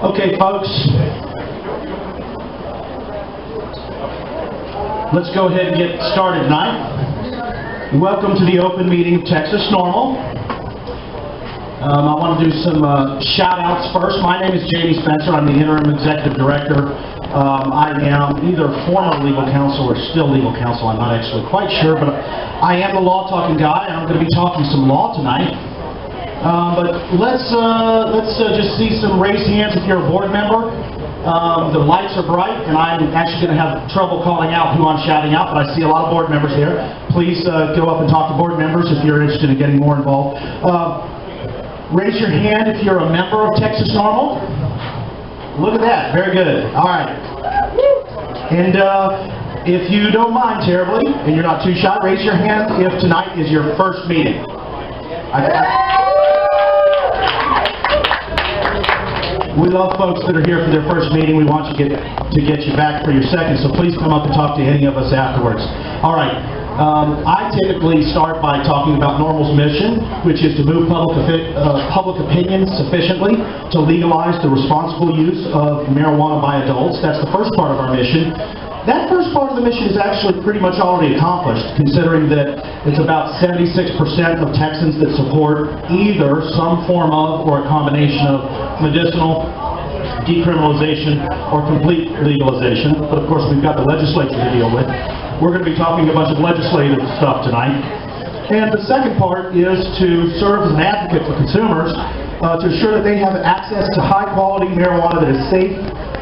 Okay, folks, let's go ahead and get started tonight. Welcome to the open meeting of TXNORML. I want to do some shout-outs first. My name is Jamie Spencer. I'm the Interim Executive Director. I am either former legal counsel or still legal counsel. I'm not actually quite sure, but I am the law-talking guy, and I'm going to be talking some law tonight. But let's just see some raised hands if you're a board member. The lights are bright, and I'm actually going to have trouble calling out who I'm shouting out, but I see a lot of board members here. Please go up and talk to board members if you're interested in getting more involved. Raise your hand if you're a member of TXNORML. Look at that. Very good. All right. And if you don't mind terribly, and you're not too shy, raise your hand if tonight is your first meeting. We love folks that are here for their first meeting. We want to get you back for your second, so please come up and talk to any of us afterwards. All right. I typically start by talking about NORML's mission, which is to move public opinion sufficiently to legalize the responsible use of marijuana by adults. That's the first part of our mission. That first part of the mission is actually pretty much already accomplished, considering that it's about 76% of Texans that support either some form of or a combination of medicinal decriminalization or complete legalization. But of course, we've got the legislature to deal with. We're going to be talking a bunch of legislative stuff tonight. And the second part is to serve as an advocate for consumers to ensure that they have access to high-quality marijuana that is safe,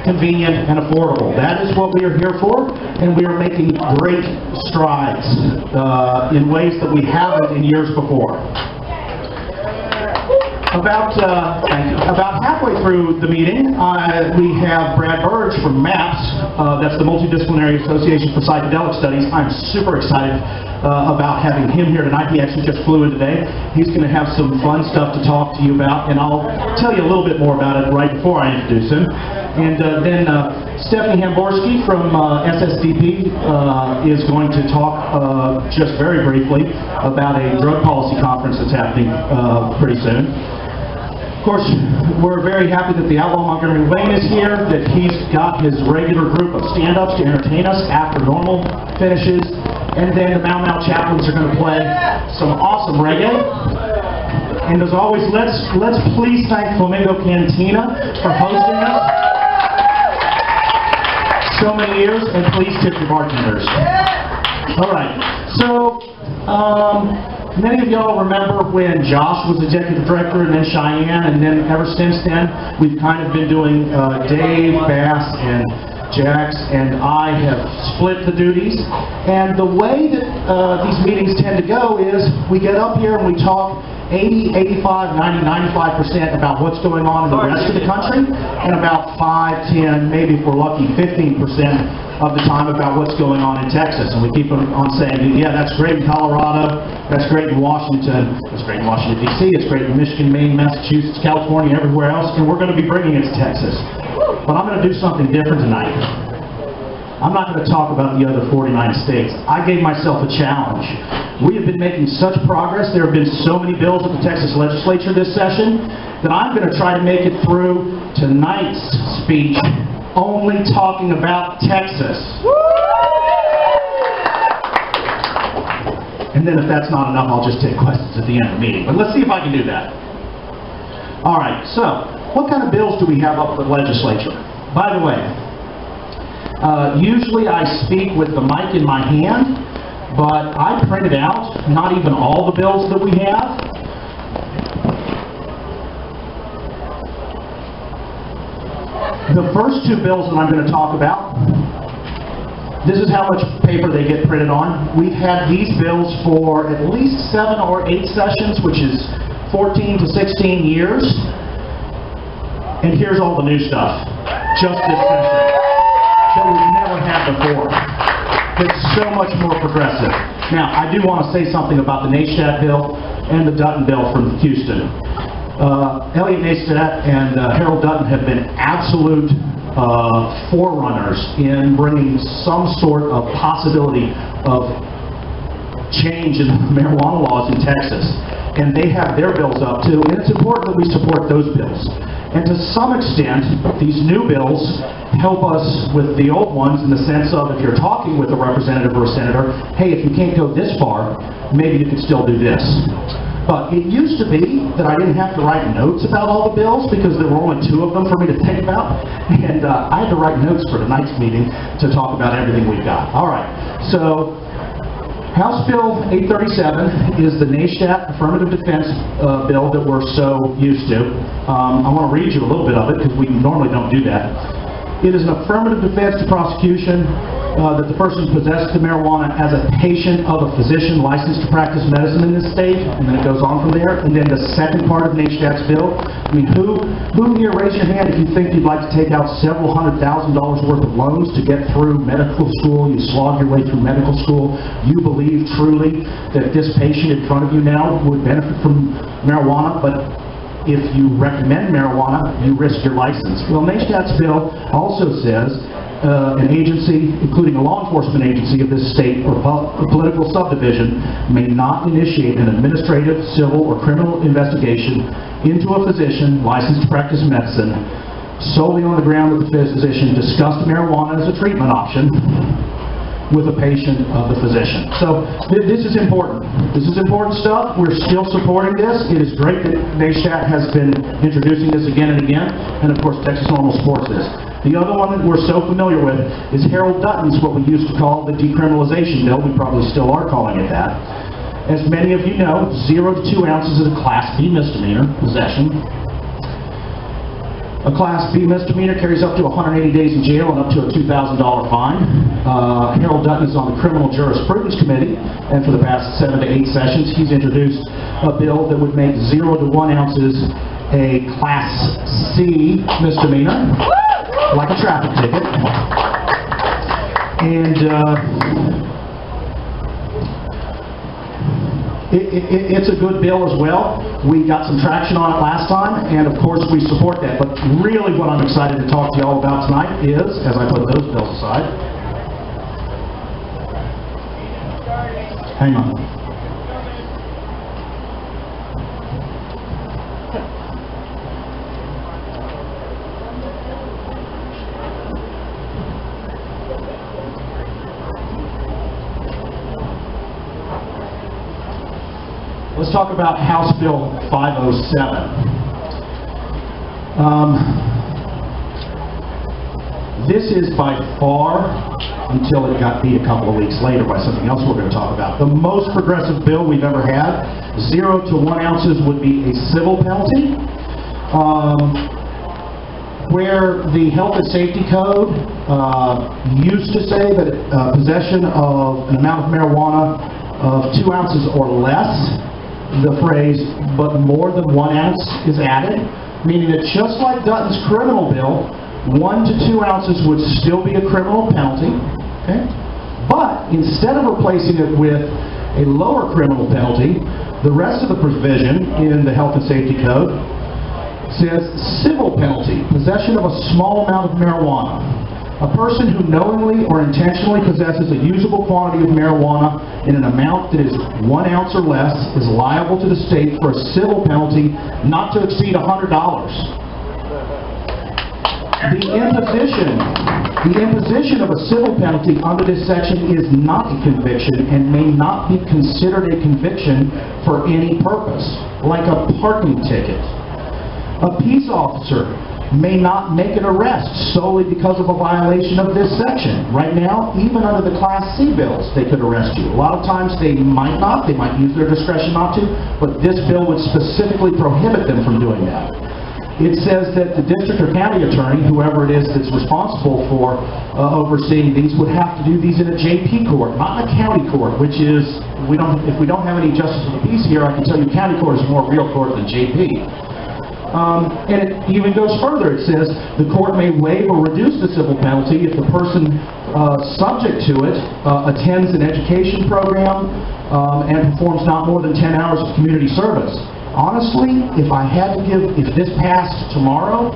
convenient, and affordable. That is what we are here for, and we are making great strides in ways that we haven't in years before. About halfway through the meeting, we have Brad Burge from MAPS. That's the Multidisciplinary Association for Psychedelic Studies. I'm super excited about having him here tonight. He actually just flew in today. He's going to have some fun stuff to talk to you about, and I'll tell you a little bit more about it right before I introduce him. And then Stephanie Hamborski from SSDP is going to talk just very briefly about a drug policy conference that's happening pretty soon. Of course, we're very happy that the Outlaw Montgomery Wayne is here, that he's got his regular group of stand-ups to entertain us after NORML finishes, and then the Mau Mau Chaplains are going to play some awesome reggae. And as always, let's please thank Flamingo Cantina for hosting us so many years, and please tip your bartenders. All right, so many of y'all remember when Josh was executive director, and then Cheyenne, and then ever since then, we've kind of been doing Dave, Bass, and Jax, and I have split the duties. And the way that these meetings tend to go is we get up here and we talk 80, 85, 90, 95% about what's going on in the rest of the country, and about 5, 10, maybe if we're lucky, 15% of the time about what's going on in Texas. And we keep on saying, yeah, that's great in Colorado, that's great in Washington, that's great in Washington, D.C., it's great in Michigan, Maine, Massachusetts, California, everywhere else, and we're going to be bringing it to Texas. But I'm going to do something different tonight. I'm not going to talk about the other 49 states. I gave myself a challenge. We have been making such progress. There have been so many bills at the Texas legislature this session that I'm going to try to make it through tonight's speech only talking about Texas. And then if that's not enough, I'll just take questions at the end of the meeting. But let's see if I can do that. All right, so what kind of bills do we have up for the legislature? By the way, usually I speak with the mic in my hand, but I printed out not even all the bills that we have. The first two bills that I'm going to talk about, this is how much paper they get printed on. We've had these bills for at least 7 or 8 sessions, which is 14 to 16 years. And here's all the new stuff, just this session, that we've never had before. It's so much more progressive. Now, I do want to say something about the Neistat bill and the Dutton bill from Houston. Elliot Neistat and Harold Dutton have been absolute forerunners in bringing some sort of possibility of change in marijuana laws in Texas. And they have their bills up too, and it's important that we support those bills. And to some extent, these new bills help us with the old ones in the sense of if you're talking with a representative or a senator, hey, if you can't go this far, maybe you could still do this. But it used to be that I didn't have to write notes about all the bills because there were only 2 of them for me to think about. And I had to write notes for tonight's meeting to talk about everything we've got. All right, so House Bill 837 is the NASHTAT affirmative defense bill that we're so used to. I want to read you a little bit of it because we normally don't do that. It is an affirmative defense to prosecution that the person possessed the marijuana as a patient of a physician licensed to practice medicine in this state, and then it goes on from there. And then the second part of NASHTAT's bill, I mean, who here, raise your hand if you think you'd like to take out several $100,000 worth of loans to get through medical school, you slog your way through medical school, you believe truly that this patient in front of you now would benefit from marijuana, but if you recommend marijuana, you risk your license. Well, NASHTAT's bill also says an agency, including a law enforcement agency of this state or political subdivision, may not initiate an administrative, civil, or criminal investigation into a physician licensed to practice medicine solely on the ground that the physician discussed marijuana as a treatment option with a patient of the physician. So this is important. This is important stuff. We're still supporting this. It is great that NASHTAT has been introducing this again and again, and of course TXNORML supports this. The other one that we're so familiar with is Harold Dutton's, what we used to call the decriminalization bill. We probably still are calling it that. As many of you know, 0 to 2 ounces is a Class B misdemeanor possession. A Class B misdemeanor carries up to 180 days in jail and up to a $2,000 fine. Harold Dutton is on the Criminal Jurisprudence Committee, and for the past 7 to 8 sessions, he's introduced a bill that would make 0 to 1 ounces a Class C misdemeanor, like a traffic ticket. And it's a good bill as well. We got some traction on it last time, and of course we support that. But really what I'm excited to talk to you all about tonight is, as I put those bills aside, hang on. Let's talk about House Bill 507. This is by far, until it got beat a couple of weeks later by something else we're going to talk about, the most progressive bill we've ever had. 0 to 1 ounces would be a civil penalty. Where the Health and Safety Code used to say that possession of an amount of marijuana of 2 ounces or less, the phrase, but more than 1 ounce is added, meaning that just like Dutton's criminal bill, 1 to 2 ounces would still be a criminal penalty, okay? But instead of replacing it with a lower criminal penalty, the rest of the provision in the Health and Safety Code says civil penalty, possession of a small amount of marijuana. A person who knowingly or intentionally possesses a usable quantity of marijuana in an amount that is 1 ounce or less is liable to the state for a civil penalty not to exceed $100. The imposition of a civil penalty under this section is not a conviction and may not be considered a conviction for any purpose, like a parking ticket. A peace officer may not make an arrest solely because of a violation of this section. Right now, even under the Class C bills, they could arrest you. A lot of times they might not, they might use their discretion not to, but this bill would specifically prohibit them from doing that. It says that the district or county attorney, whoever it is that's responsible for overseeing these, would have to do these in a JP court, not in a county court, which is, if we don't have any justice of the peace here, I can tell you county court is more real court than JP. And it even goes further. It says the court may waive or reduce the civil penalty if the person subject to it attends an education program and performs not more than 10 hours of community service. Honestly, if this passed tomorrow,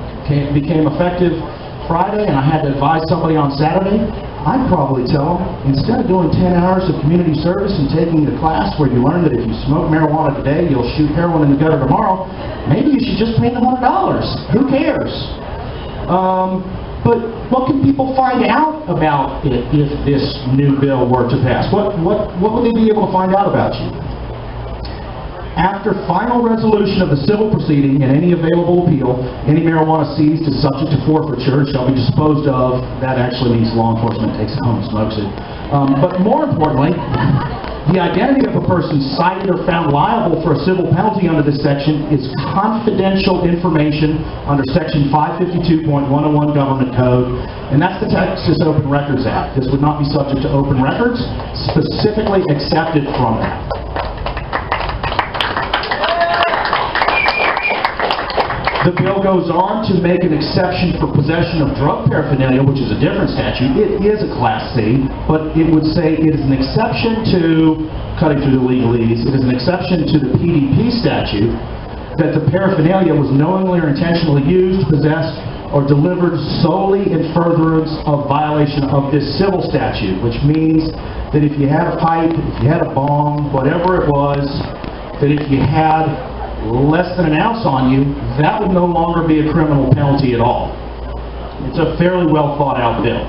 became effective Friday, and I had to advise somebody on Saturday, I'd probably tell them, instead of doing 10 hours of community service and taking a class where you learn that if you smoke marijuana today, you'll shoot heroin in the gutter tomorrow, maybe you should just pay the $100. Who cares? But what can people find out about it if this new bill were to pass? What would they be able to find out about you? After final resolution of the civil proceeding and any available appeal, any marijuana seized is subject to forfeiture and shall be disposed of. That actually means law enforcement takes it home and smokes it. But more importantly, the identity of a person cited or found liable for a civil penalty under this section is confidential information under Section 552.101 Government Code, and that's the Texas Open Records Act. This would not be subject to open records, specifically accepted from that. The bill goes on to make an exception for possession of drug paraphernalia, which is a different statute. It is a Class C, but it would say it is an exception to cutting through the legalese. It is an exception to the PDP statute that the paraphernalia was knowingly or intentionally used, possessed, or delivered solely in furtherance of violation of this civil statute, which means that if you had a pipe, if you had a bong, whatever it was, that if you had less than an ounce on you, that would no longer be a criminal penalty at all. It's a fairly well thought out bill.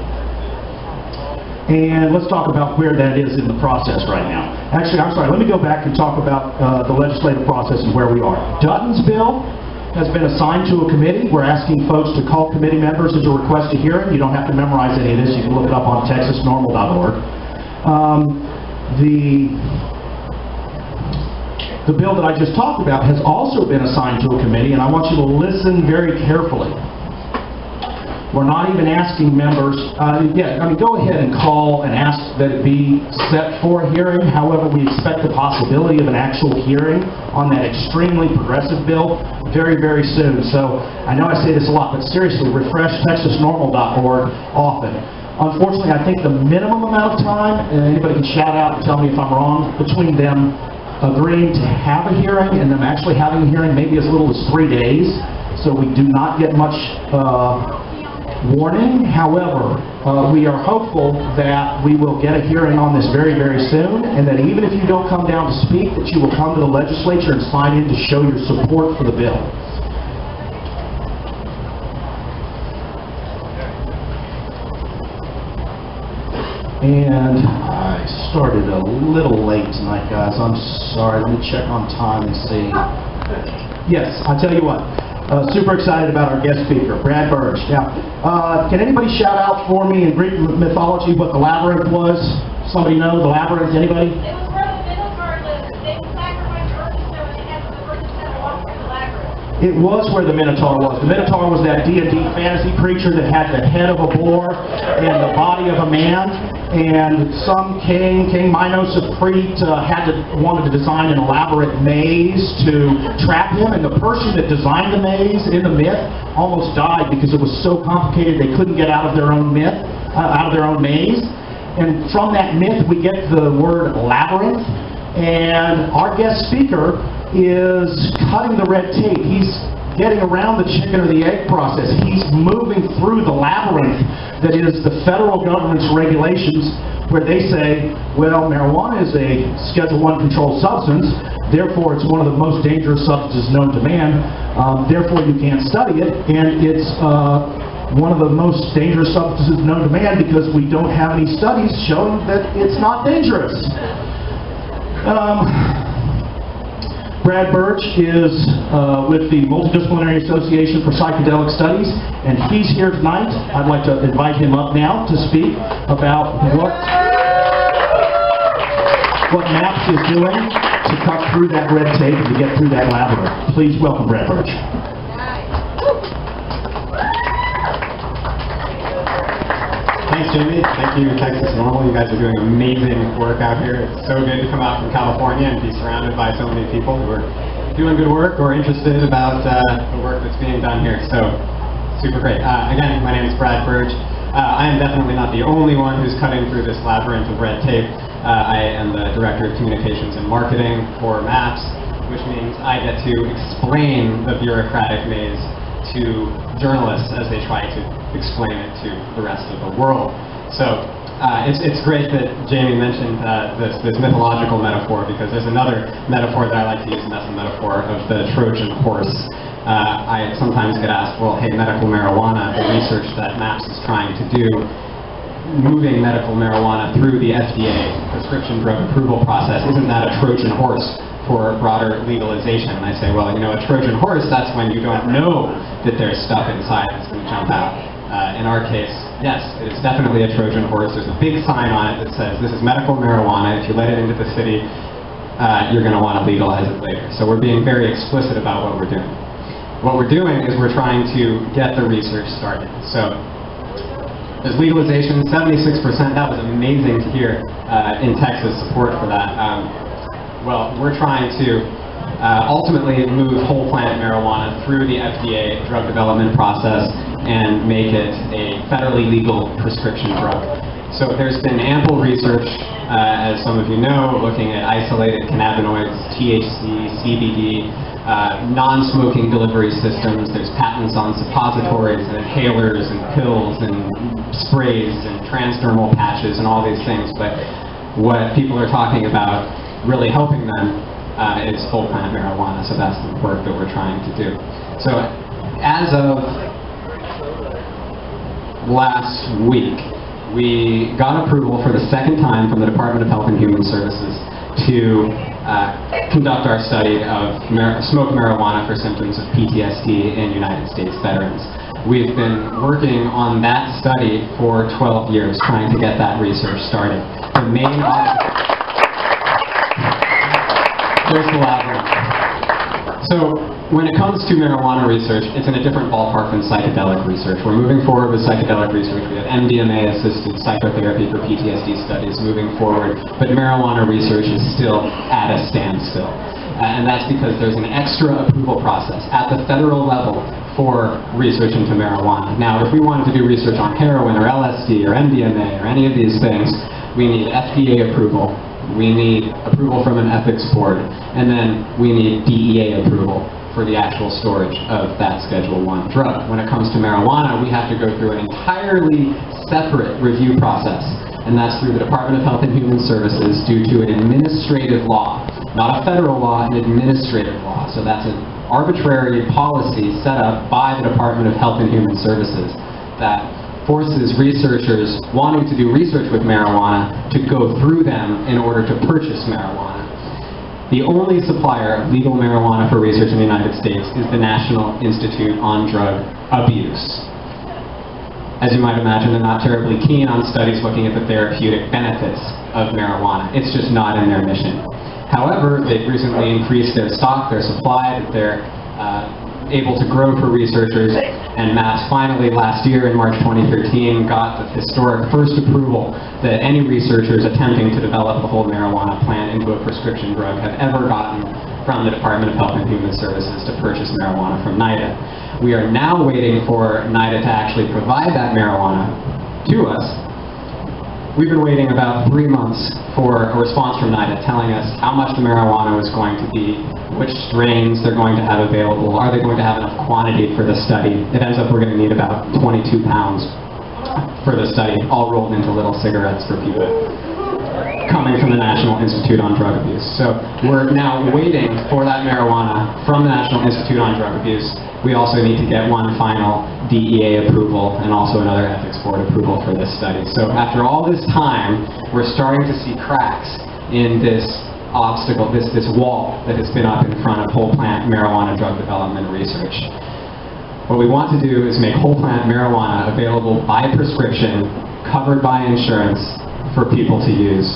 And let's talk about where that is in the process right now. Actually, I'm sorry, let me go back and talk about the legislative process and where we are. Dutton's bill has been assigned to a committee. We're asking folks to call committee members and to request a hearing. You don't have to memorize any of this. You can look it up on TXNORML.org. The bill that I just talked about has also been assigned to a committee, and I want you to listen very carefully. We're not even asking members, go ahead and call and ask that it be set for a hearing. However, we expect the possibility of an actual hearing on that extremely progressive bill very, very soon. So I know I say this a lot, but seriously, refresh TexasNormal.org often. Unfortunately, I think the minimum amount of time, and anybody can shout out and tell me if I'm wrong, between them agreeing to have a hearing and them actually having a hearing maybe as little as 3 days, so we do not get much warning. However, we are hopeful that we will get a hearing on this very, very soon, and that even if you don't come down to speak, that you will come to the legislature and sign in to show your support for the bill. And I started a little late tonight, guys. I'm sorry. Let me check on time and see. Yes, I'll tell you what. Super excited about our guest speaker, Brad Burge. Now, can anybody shout out for me in Greek mythology what the labyrinth was? Somebody know the labyrinth? Anybody? It was where the Minotaur lived. They sacrificed Arthur, and had the person had to walk through the labyrinth. It was where the Minotaur was. The Minotaur was that D&D fantasy creature that had the head of a boar and the body of a man. And some king, King Minos of Crete, wanted to design an elaborate maze to trap him. And the person that designed the maze in the myth almost died because it was so complicated they couldn't get out of their own maze. And from that myth we get the word labyrinth. And our guest speaker is cutting the red tape. He's getting around the chicken or the egg process. He's moving through the labyrinth that is the federal government's regulations, where they say, well, marijuana is a Schedule I controlled substance, therefore it's one of the most dangerous substances known to man, therefore you can't study it, and it's one of the most dangerous substances known to man because we don't have any studies showing that it's not dangerous. Brad Burge is with the Multidisciplinary Association for Psychedelic Studies, and he's here tonight. I'd like to invite him up now to speak about what MAPS is doing to cut through that red tape and to get through that labyrinth. Please welcome Brad Burge. Thanks, Jamie. Thank you, TXNORML. You guys are doing amazing work out here. It's so good to come out from California and be surrounded by so many people who are doing good work or interested about the work that's being done here. So, super great. Again, my name is Brad Burge. I am definitely not the only one who's cutting through this labyrinth of red tape. I am the Director of Communications and Marketing for MAPS, which means I get to explain the bureaucratic maze to journalists as they try to explain it to the rest of the world. So It's great that Jamie mentioned this mythological metaphor, because there's another metaphor that I like to use, and that's the metaphor of the Trojan horse. I sometimes get asked, well, hey, medical marijuana, the research that MAPS is trying to do, moving medical marijuana through the FDA prescription drug approval process, isn't that a Trojan horse for broader legalization? And I say, well, you know, a Trojan horse, that's when you don't know that there's stuff inside that's going to jump out. In our case, yes, it is definitely a Trojan horse. There's a big sign on it that says, this is medical marijuana. If you let it into the city, you're going to want to legalize it later. So we're being very explicit about what we're doing. What we're doing is we're trying to get the research started. So there's legalization, 76%. That was amazing to hear in Texas support for that. Well, we're trying to ultimately move whole plant marijuana through the FDA drug development process and make it a federally legal prescription drug. So there's been ample research, as some of you know, looking at isolated cannabinoids, THC, CBD, non-smoking delivery systems. There's patents on suppositories and inhalers and pills and sprays and transdermal patches and all these things. But what people are talking about really helping them is whole plant marijuana. So that's the work that we're trying to do. So as of last week, we got approval for the second time from the Department of Health and Human Services to conduct our study of smoked marijuana for symptoms of PTSD in United States veterans. We've been working on that study for 12 years, trying to get that research started. The main There's the lab room. So when it comes to marijuana research, it's in a different ballpark than psychedelic research. We're moving forward with psychedelic research. We have MDMA-assisted psychotherapy for PTSD studies moving forward, but marijuana research is still at a standstill. And that's because there's an extra approval process at the federal level for research into marijuana. Now, if we wanted to do research on heroin or LSD or MDMA or any of these things, we need FDA approval. We need approval from an ethics board, and then we need DEA approval for the actual storage of that Schedule I drug. When it comes to marijuana, we have to go through an entirely separate review process, and that's through the Department of Health and Human Services due to an administrative law, not a federal law, an administrative law. So that's an arbitrary policy set up by the Department of Health and Human Services that forces researchers wanting to do research with marijuana to go through them in order to purchase marijuana. The only supplier of legal marijuana for research in the United States is the National Institute on Drug Abuse. As you might imagine, they're not terribly keen on studies looking at the therapeutic benefits of marijuana. It's just not in their mission. However, they've recently increased their stock, their supply, that they're able to grow for researchers, and MAPS finally last year in March 2013 got the historic first approval that any researchers attempting to develop the whole marijuana plant into a prescription drug have ever gotten from the Department of Health and Human Services to purchase marijuana from NIDA. We are now waiting for NIDA to actually provide that marijuana to us. We've been waiting about 3 months for a response from NIDA telling us how much the marijuana was going to be, which strains they're going to have available, are they going to have enough quantity for the study. It ends up we're going to need about 22 pounds for the study, all rolled into little cigarettes for people coming from the National Institute on Drug Abuse. So we're now waiting for that marijuana from the National Institute on Drug Abuse. We also need to get one final DEA approval and also another ethics board approval for this study. So after all this time, we're starting to see cracks in this obstacle, this wall that has been up in front of whole plant marijuana drug development research. What we want to do is make whole plant marijuana available by prescription, covered by insurance, for people to use.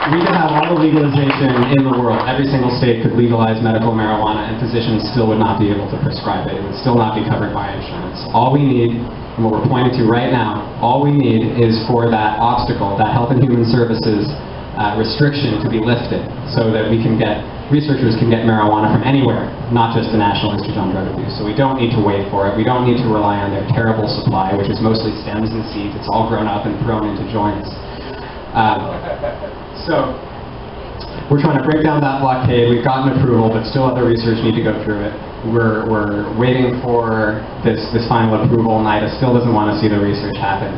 We could have all the legalization in the world. Every single state could legalize medical marijuana, and physicians still would not be able to prescribe it. It would still not be covered by insurance. All we need, and what we're pointing to right now, all we need is for that obstacle, that Health and Human Services restriction to be lifted, so that we can get, researchers can get marijuana from anywhere, not just the National Institute on Drug Abuse. So we don't need to wait for it. We don't need to rely on their terrible supply, which is mostly stems and seeds. It's all grown up and thrown into joints. So we're trying to break down that blockade. We've gotten approval, but still other research need to go through it. we're waiting for this final approval. NIDA still doesn't want to see the research happen.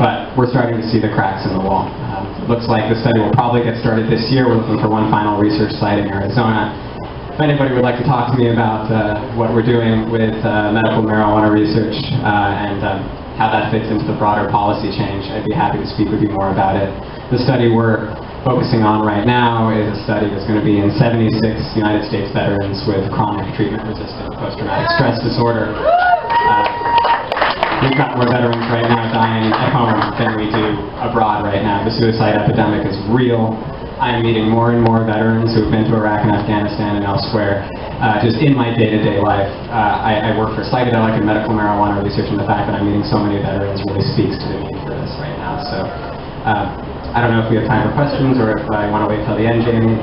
But we're starting to see the cracks in the wall. Looks like the study will probably get started this year. We're looking for one final research site in Arizona. If anybody would like to talk to me about what we're doing with medical marijuana research and how that fits into the broader policy change, I'd be happy to speak with you more about it. The study we're focusing on right now is a study that's going to be in 76 United States veterans with chronic treatment-resistant post-traumatic stress disorder. We've got more veterans right now dying at home than we do abroad right now. The suicide epidemic is real. I'm meeting more and more veterans who have been to Iraq and Afghanistan and elsewhere. Just in my day-to-day life, I work for psychedelic and medical marijuana research, and the fact that I'm meeting so many veterans really speaks to the need for this right now. So I don't know if we have time for questions or if I want to wait till the end, Jamie.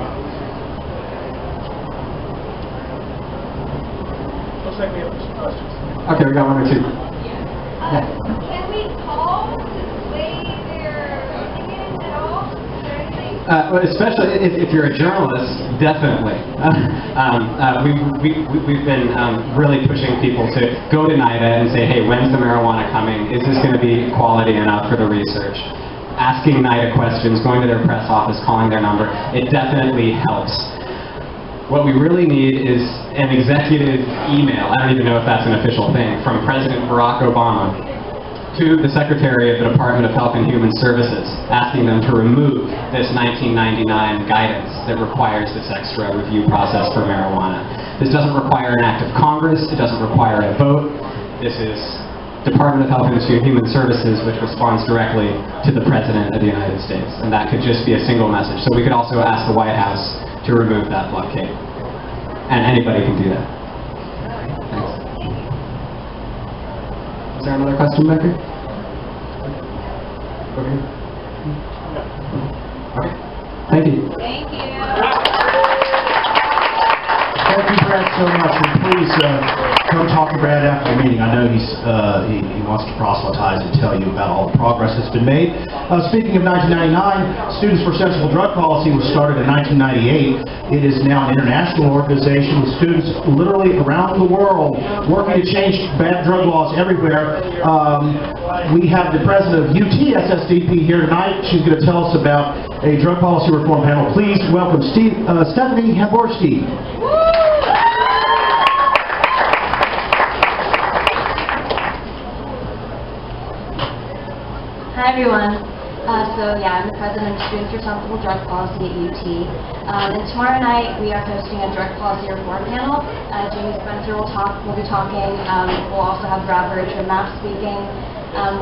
Looks like we have some questions. Okay, we got one or two. Can we call to sway their opinions at all? Is there anything? Well, especially if you're a journalist, definitely. We've been really pushing people to go to NIDA and say, hey, when's the marijuana coming? Is this going to be quality enough for the research? Asking NIDA questions, going to their press office, calling their number, it definitely helps. What we really need is an executive email, I don't even know if that's an official thing, from President Barack Obama to the Secretary of the Department of Health and Human Services, asking them to remove this 1999 guidance that requires this extra review process for marijuana. This doesn't require an act of Congress, it doesn't require a vote. This is Department of Health and Human Services, which responds directly to the President of the United States, and that could just be a single message. So we could also ask the White House to remove that blockade. And anybody can do that. Thanks. Is there another question back here? Okay. Okay. Thank you. Thank you. Thank you, Brad, so much. And please come talk to Brad after the meeting. I know he wants to proselytize and tell you about all the progress that's been made. Speaking of 1999, Students for Sensible Drug Policy was started in 1998. It is now an international organization with students literally around the world working to change bad drug laws everywhere. We have the president of UT SSDP here tonight. She's going to tell us about a drug policy reform panel. Please welcome Stephanie Haborski. Hi everyone. I'm the president of Students for Sensible Drug Policy at UT. And tomorrow night we are hosting a drug policy reform panel. Jamie Spencer will be talking. We'll also have Brad Birch from MAP speaking.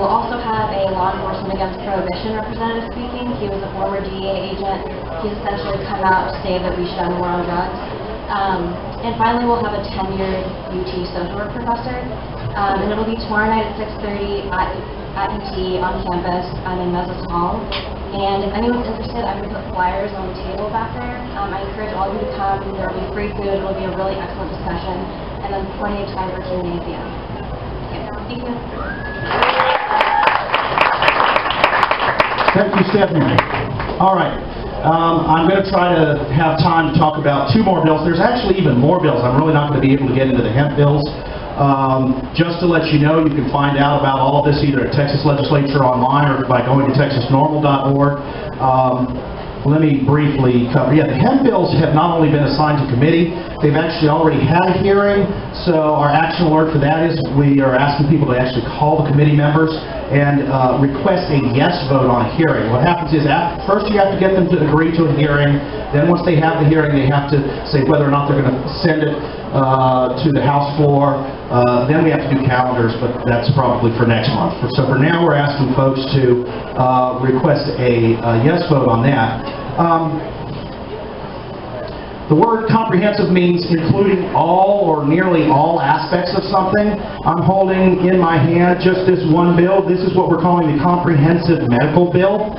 We'll also have a law enforcement against prohibition representative speaking. He was a former DEA agent. He's essentially come out to say that we should have more on drugs. And finally we'll have a tenured UT social work professor. And it'll be tomorrow night at 6:30 at UT on campus in Mezos Hall. And if anyone's interested, I'm going to put flyers on the table back there. I encourage all of you to come. There will be free food. It will be a really excellent discussion. And then plenty of time for Q&A at the end. Okay, thank you. Thank you, Stephanie. All right. I'm going to try to have time to talk about two more bills. There's actually even more bills. I'm really not going to be able to get into the hemp bills. Just to let you know, you can find out about all of this either at Texas Legislature online or by going to TXNORML.org. Let me briefly cover. The hemp bills have not only been assigned to committee, they've actually already had a hearing. So our action alert for that is we are asking people to actually call the committee members and request a yes vote on a hearing. What happens is first you have to get them to agree to a hearing. Then once they have the hearing, they have to say whether or not they're going to send it to the House floor. Then we have to do calendars, but that's probably for next month. So for now, we're asking folks to request a yes vote on that. The word comprehensive means including all or nearly all aspects of something. I'm holding in my hand just this one bill. This is what we're calling the Comprehensive Medical Bill.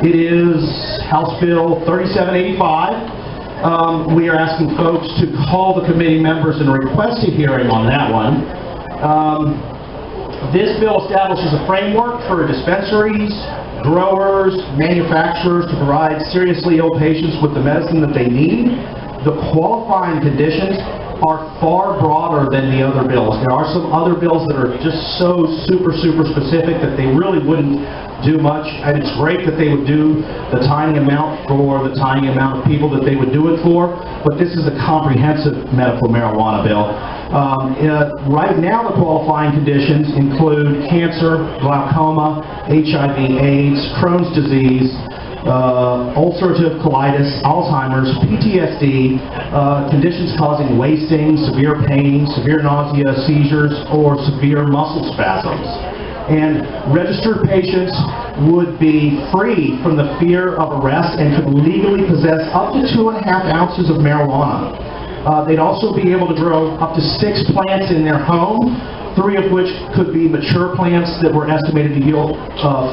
It is House Bill 3785. We are asking folks to call the committee members and request a hearing on that one. This bill establishes a framework for dispensaries, growers, manufacturers to provide seriously ill patients with the medicine that they need, the qualifying conditions, are far broader than the other bills. There are some other bills that are just so super specific that they really wouldn't do much. And it's great that they would do the tiny amount for the tiny amount of people that they would do it for, but this is a comprehensive medical marijuana bill. Right now, the qualifying conditions include cancer, glaucoma, HIV/AIDS, Crohn's disease, ulcerative colitis, Alzheimer's, PTSD, conditions causing wasting, severe pain, severe nausea, seizures, or severe muscle spasms. And registered patients would be free from the fear of arrest and could legally possess up to 2.5 ounces of marijuana. They'd also be able to grow up to 6 plants in their home, 3 of which could be mature plants that were estimated to yield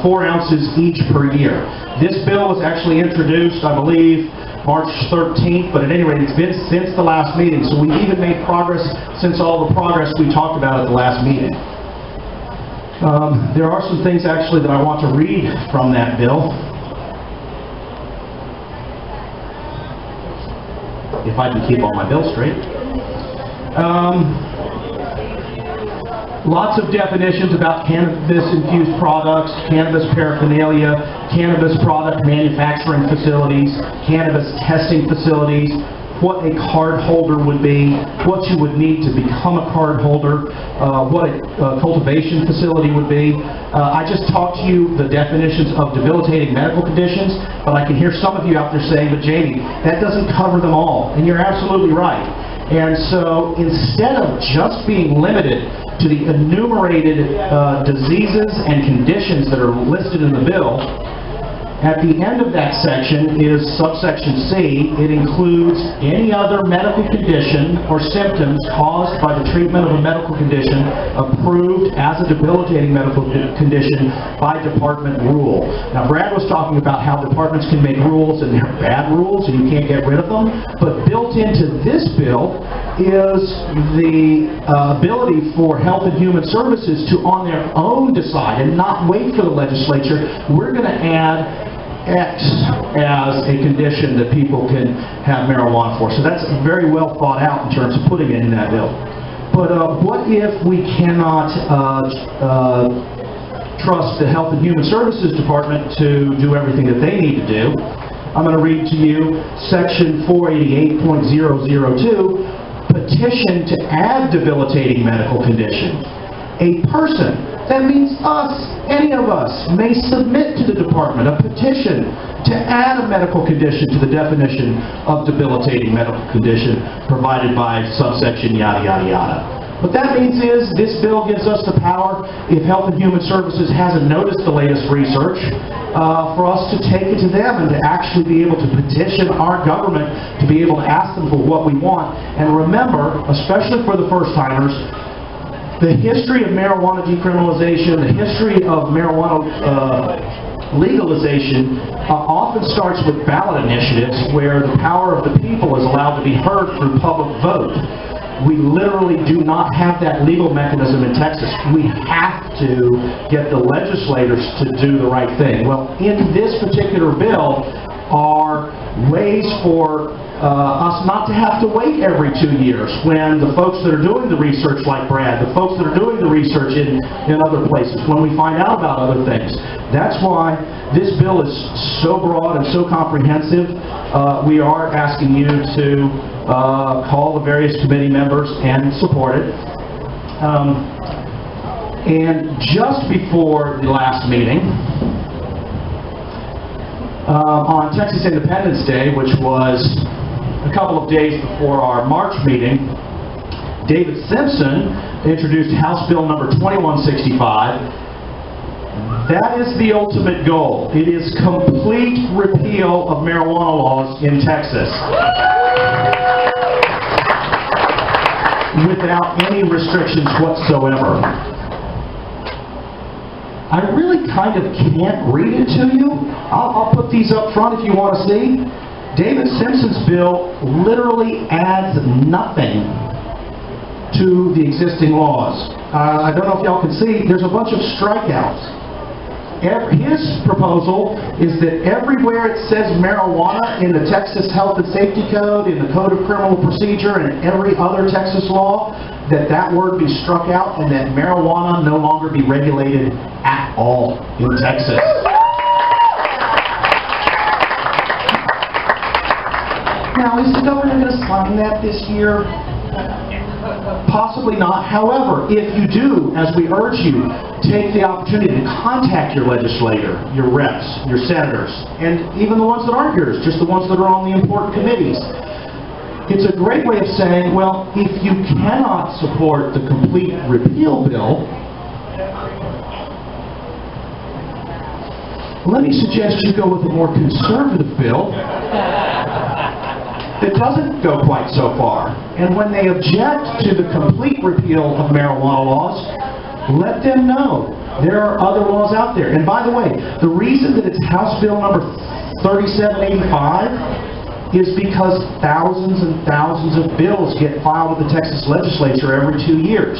4 ounces each per year. This bill was actually introduced, I believe, March 13th, but at any rate, it's been since the last meeting, so we've even made progress since all the progress we talked about at the last meeting. There are some things actually that I want to read from that bill. If I can keep all my bills straight. Lots of definitions about cannabis-infused products, cannabis paraphernalia, cannabis product manufacturing facilities, cannabis testing facilities, what a card holder would be, what you would need to become a card holder, what a cultivation facility would be. I just talked to you the definitions of debilitating medical conditions, but I can hear some of you out there saying, but Jamie, that doesn't cover them all, and you're absolutely right. And so instead of just being limited to the enumerated diseases and conditions that are listed in the bill, at the end of that section is subsection C. It includes any other medical condition or symptoms caused by the treatment of a medical condition approved as a debilitating medical condition by department rule. Now, Brad was talking about how departments can make rules and they're bad rules and you can't get rid of them, but built into this bill is the ability for Health and Human Services to on their own decide and not wait for the legislature. We're going to add X as a condition that people can have marijuana for. So that's very well thought out in terms of putting it in that bill. But what if we cannot trust the Health and Human Services Department to do everything that they need to do? I'm going to read to you Section 488.002, petition to add debilitating medical condition. A person, that means us, any of us, may submit to the department a petition to add a medical condition to the definition of debilitating medical condition provided by subsection yada yada yada. What that means is this bill gives us the power, if Health and Human Services hasn't noticed the latest research, for us to take it to them and to actually be able to petition our government to be able to ask them for what we want. And remember, especially for the first-timers, the history of marijuana decriminalization, the history of marijuana legalization often starts with ballot initiatives where the power of the people is allowed to be heard through public vote. We literally do not have that legal mechanism in Texas. We have to get the legislators to do the right thing. Well, in this particular bill are ways for us not to have to wait every 2 years when the folks that are doing the research like Brad, the folks that are doing the research in other places, when we find out about other things. That's why this bill is so broad and so comprehensive. We are asking you to call the various committee members and support it. And just before the last meeting, on Texas Independence Day, which was a couple of days before our March meeting, David Simpson introduced House Bill number 2165. That is the ultimate goal. It is complete repeal of marijuana laws in Texas without any restrictions whatsoever. I really kind of can't read it to you. I'll put these up front if you want to see. David Simpson's bill literally adds nothing to the existing laws. I don't know if y'all can see, there's a bunch of strikeouts. his proposal is that everywhere it says marijuana in the Texas Health and Safety Code, in the Code of Criminal Procedure, and every other Texas law, that word be struck out and that marijuana no longer be regulated at all in Texas. Now, is the governor going to sign that this year? Possibly not. However, if you do, as we urge you, take the opportunity to contact your legislator, your reps, your senators, and even the ones that aren't yours, just the ones that are on the important committees. It's a great way of saying, well, if you cannot support the complete repeal bill, let me suggest you go with a more conservative bill that doesn't go quite so far. And when they object to the complete repeal of marijuana laws, let them know there are other laws out there. And by the way, the reason that it's House Bill number 3785 is because thousands and thousands of bills get filed with the Texas legislature every 2 years.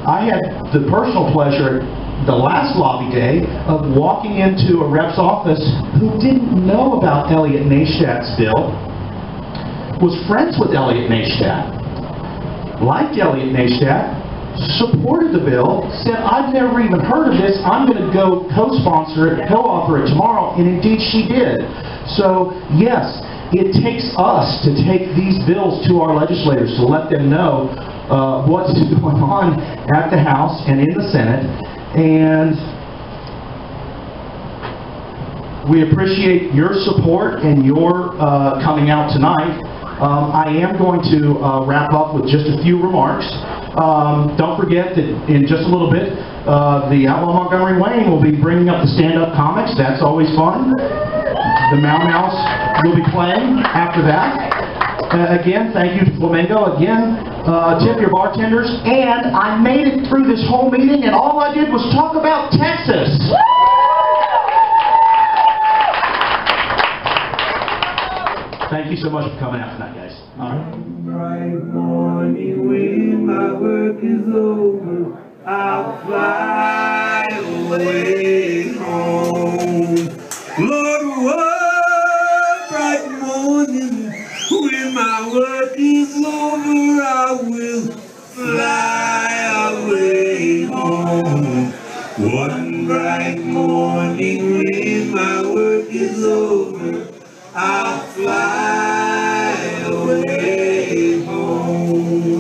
I had the personal pleasure the last lobby day of walking into a rep's office who didn't know about Elliot Neistat's bill, was friends with Elliot Neistat, liked Elliot Neistat, supported the bill, said, I've never even heard of this, I'm going to go co-sponsor it, co-author it tomorrow, and indeed she did. So, yes, it takes us to take these bills to our legislators to let them know what's going on at the House and in the Senate, and we appreciate your support and your coming out tonight. I am going to wrap up with just a few remarks. Don't forget that in just a little bit, the Outlaw Montgomery Wayne will be bringing up the stand-up comics. That's always fun. The Mau Mau's will be playing after that. Again, thank you to Flamingo. Again, tip your bartenders. And I made it through this whole meeting, and all I did was talk about Texas. Thank you so much for coming out tonight, guys. All right. Bright morning when my work is over, I'll fly away home. Lord, what bright morning when my work is over, I will fly away home. One bright morning when my work is over, I'll fly away home.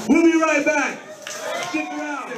We'll be right back. Stick around.